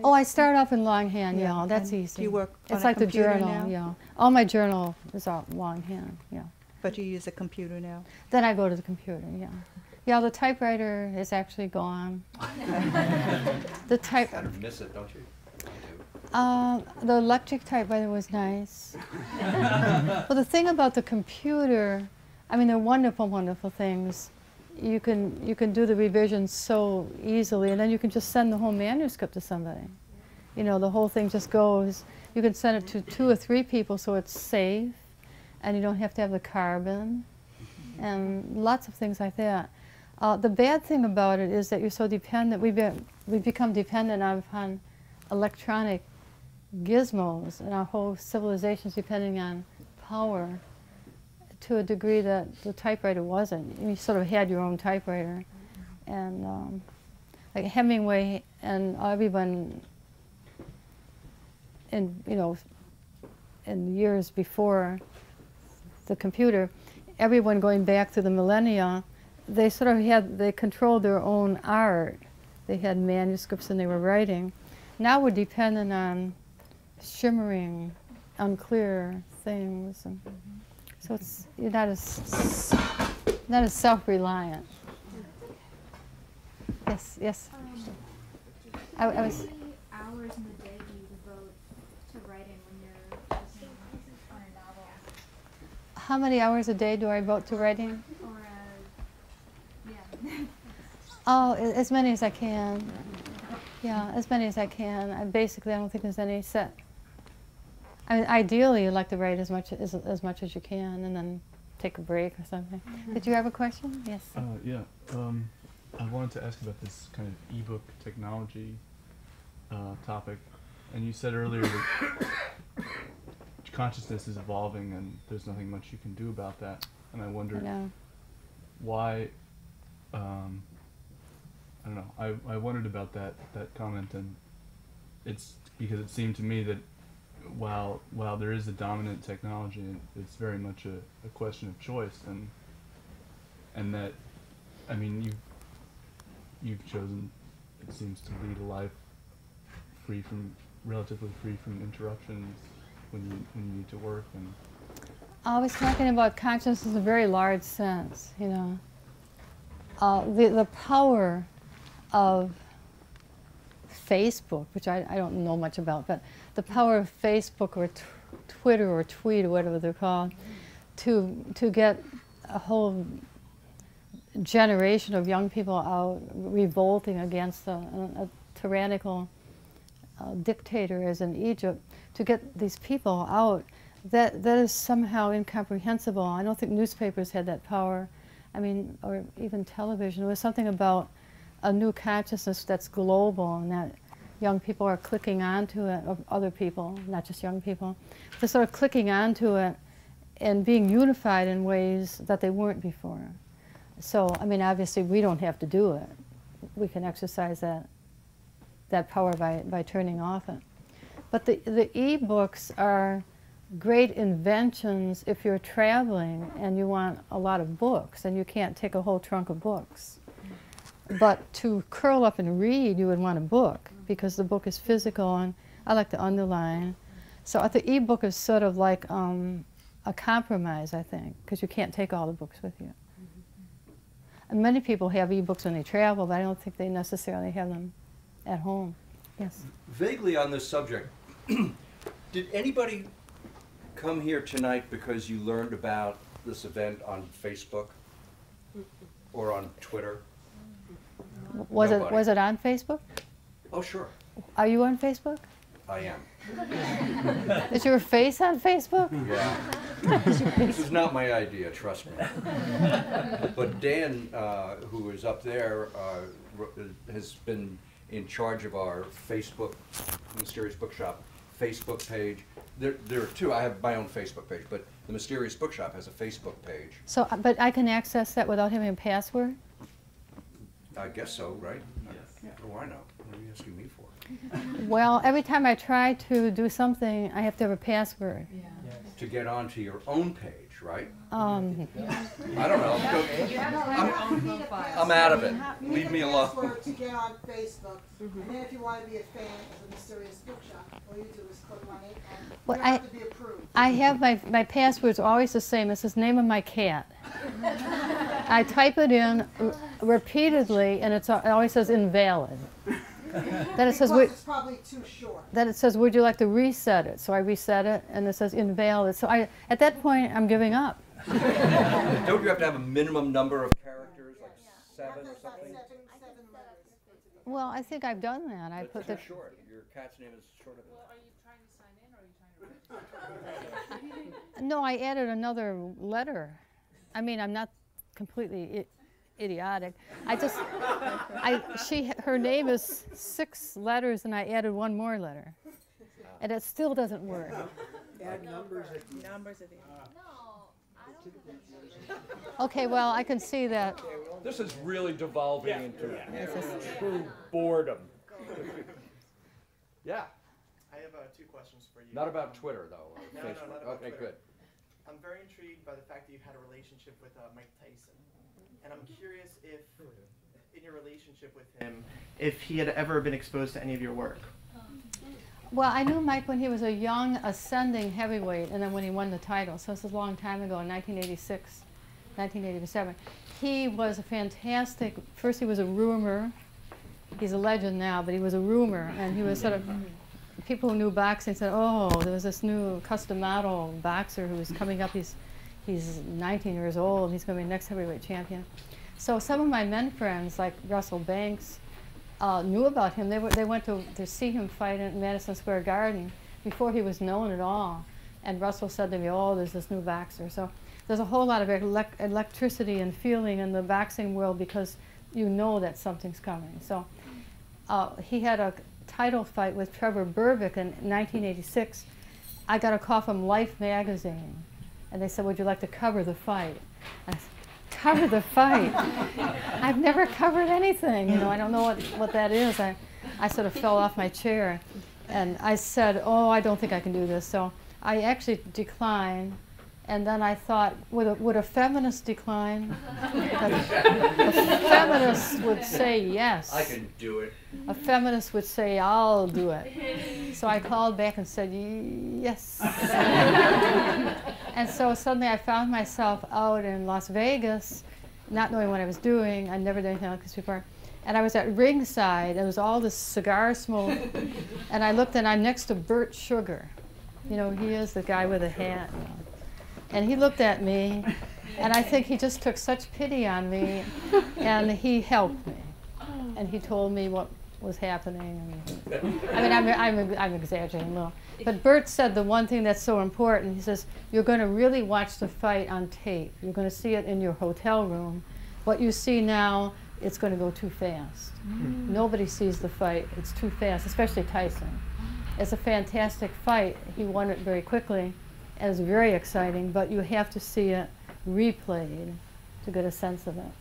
Oh, I start off in longhand, Yeah, yeah, that's and easy. do you work on it's a like the computer journal, now? yeah. All my journal is all longhand, yeah. But you use a computer now? Then I go to the computer, yeah. Yeah, the typewriter is actually gone. The type. Kind of miss it, don't you? The electric typewriter was nice. Well, the thing about the computer, I mean, they're wonderful, wonderful things. You can do the revisions so easily, and then you can just send the whole manuscript to somebody. You know, the whole thing just goes. You can send it to 2 or 3 people, so it's safe, and you don't have to have the carbon, and lots of things like that. The bad thing about it is that you're so dependent. We become dependent upon electronic gizmos, and our whole civilization is depending on power to a degree that the typewriter wasn't. You sort of had your own typewriter, and like Hemingway and everyone in in years before the computer, everyone going back through the millennia, they sort of they controlled their own art. They had manuscripts and they were writing. Now we're dependent on shimmering, unclear things. And so you're not as self-reliant. Yes, yes. How many hours in the day do you devote to writing when you're working on a novel? How many hours a day do I devote to writing? Or, yeah. Oh, as many as I can. Yeah, as many as I can. Basically, I don't think there's any set. I mean, ideally, you'd like to write as much as you can, and then take a break or something. Did you have a question? Yes. Yeah. I wanted to ask about this kind of ebook technology topic, and you said earlier that consciousness is evolving, and there's nothing much you can do about that. And I wondered why. I don't know. I wondered about that comment, and it's because it seemed to me that while there is a dominant technology, it's very much a question of choice, and that, I mean, you've chosen, it seems, to lead a life relatively free from interruptions when you need to work. And I was talking about consciousness in a very large sense, you know. The power of Facebook, which I don't know much about, but the power of Facebook or Twitter or Tweet or whatever they're called, to get a whole generation of young people out revolting against a tyrannical dictator as in Egypt, to get these people out, that is somehow incomprehensible. I don't think newspapers had that power. I mean, or even television. It was something about a new consciousness that's global, and that young people are clicking onto it, of other people, not just young people. They're sort of clicking onto it and being unified in ways that they weren't before. So, I mean, obviously we don't have to do it. We can exercise that power by turning off it. But the e-books are great inventions if you're traveling and you want a lot of books and you can't take a whole trunk of books. But to curl up and read, you would want a book, because the book is physical, and I like to underline. So the e-book is sort of like a compromise, I think, because you can't take all the books with you. And many people have e-books when they travel, but I don't think they necessarily have them at home. Yes? Vaguely on this subject, did anybody come here tonight because you learned about this event on Facebook or on Twitter? Was Nobody. it on Facebook? Oh, sure. Are you on Facebook? I am. Is your face on Facebook? Yeah. This is not my idea, trust me. But Dan, who is up there, has been in charge of our Facebook, Mysterious Bookshop Facebook page. There are two. I have my own Facebook page, but the Mysterious Bookshop has a Facebook page. So, but I can access that without having a password? I guess so, right? Yes. What do I know? What are you asking me for? Well, every time I try to do something, I have to have a password. Yes. to get onto your own page, right? Um, I don't know. I'm out of it. Leave me alone. Password to get on Facebook, and then if you want to be a fan of the Mysterious Bookshop, all you do is click on it, and Well, you don't have to be approved. I have my password's always the same. It says name of my cat. I type it in repeatedly, and it always says invalid. Then it says Because it's probably too short. then it says would you like to reset it? So I reset it, and it says invalid. So at that point I'm giving up. Don't you have to have a minimum number of characters, like 7 or That's about something? seven letters. Well, I think I've done that. I That's put too the short. Your cat's name is short of it. Are you trying to sign in or are you trying to no. I added another letter. I mean, I'm not completely idiotic. Her name is 6 letters, and I added 1 more letter, and it still doesn't work. Add numbers at the end. numbers at the end? Okay, well, I can see that. This is really devolving into true boredom. Yeah, I have 2 questions for you. not about Twitter though, or No, Facebook. not about Okay, Twitter. good. I'm very intrigued by the fact that you've had a relationship with Mike Tyson. And I'm curious if, in your relationship with him, if he had ever been exposed to any of your work. Well, I knew Mike when he was a young ascending heavyweight, and then when he won the title. So this is a long time ago, in 1986, 1987. He was a fantastic. First, he was a rumor. He's a legend now, but he was a rumor, and he was sort of. People who knew boxing said, "Oh, there was this new custom model boxer who's coming up. He's 19 years old. He's going to be the next heavyweight champion." So some of my men friends, like Russell Banks, knew about him. They went to see him fight in Madison Square Garden before he was known at all. And Russell said to me, "Oh, there's this new boxer." So there's a whole lot of electricity and feeling in the boxing world because you know that something's coming. So he had a title fight with Trevor Berbick in 1986. I got a call from Life magazine, and they said, "Would you like to cover the fight?" I said, "Cover the fight? I've never covered anything. You know, I don't know what that is." I sort of fell off my chair, and I said, "Oh, I don't think I can do this." So I actually declined, and then I thought, would a feminist decline? A feminist would say yes. I can do it. A feminist would say, "I'll do it." So I called back and said, "Yes." And so suddenly I found myself out in Las Vegas, not knowing what I was doing. I'd never done anything like this before. And I was at ringside. There was all this cigar smoke. And I looked, and I'm next to Bert Sugar. You know, he is the guy with the hat. You know. And he looked at me, and I think he just took such pity on me, and he helped me. And he told me what was happening. And, I mean, I'm exaggerating a little. But Bert said the one thing that's so important. He says, "You're going to really watch the fight on tape. You're going to see it in your hotel room. What you see now, it's going to go too fast. Nobody sees the fight. It's too fast, especially Tyson. It's a fantastic fight. He won it very quickly. And it's very exciting, but you have to see it replayed to get a sense of it."